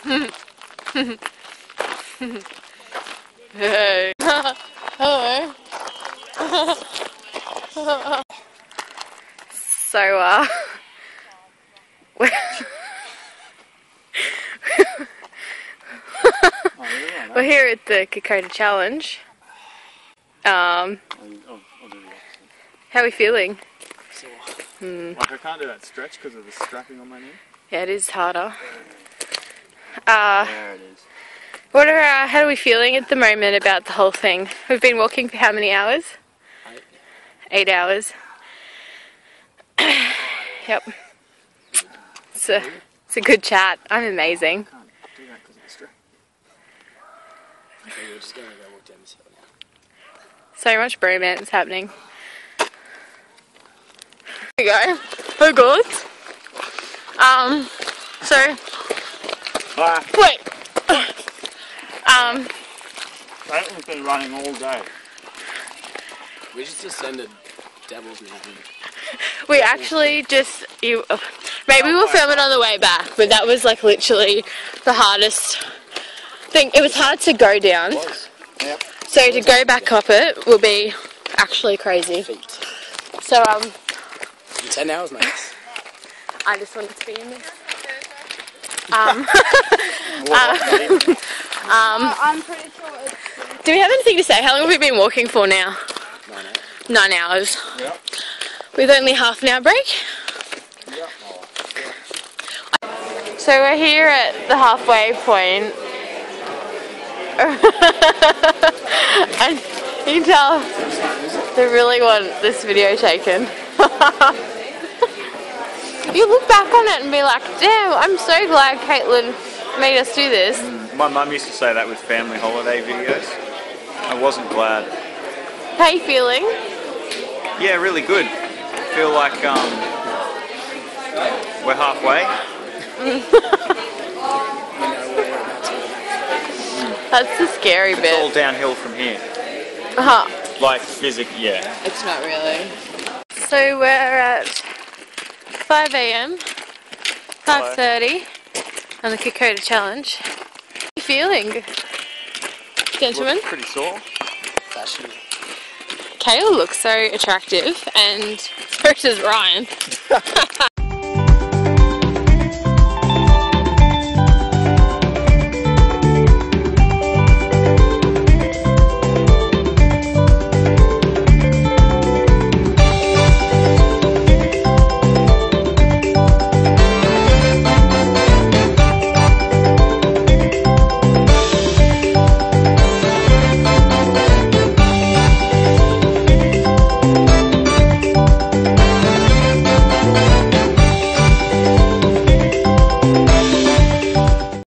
Hey. Hello. So, we're here at the Kokoda Challenge. How are we feeling? Like I can't do that stretch because of the strapping on my knee. Yeah, it is harder. There it is. How are we feeling at the moment about the whole thing? We've been walking for how many hours? 8 hours. Yep. It's a good chat. I'm amazing. I can't do that because of the strap. So we're just going to go walk down this hill now. So much bromance happening. Here we go. Oh god. Wait. Caitlin's been running all day. We just descended Devil's Mountain. We actually just, maybe we'll film it on the way back, but that was like literally the hardest thing. It was hard to go down. It was. Yep. So to go back up it will be actually crazy. Feet. So, In 10 hours, mate. I just wanted to be in this. I'm pretty sure it's... Do we have anything to say? How long have we been walking for now? 9 hours. 9 hours. Yep. With only half an hour break. Yep. So we're here at the halfway point. And you can tell they really want this video taken. You look back on it and be like, damn, I'm so glad Caitlin made us do this. My mum used to say that with family holiday videos. I wasn't glad. How you feeling? Yeah, really good. Feel like we're halfway. That's the scary It's all bit. downhill from here. Like physically, yeah. It's not really. So we're at 5 AM, 5:30 on the Kokoda Challenge. How are you feeling, gentlemen? Looks pretty sore. Fashion. Kayla looks so attractive, and so does Ryan.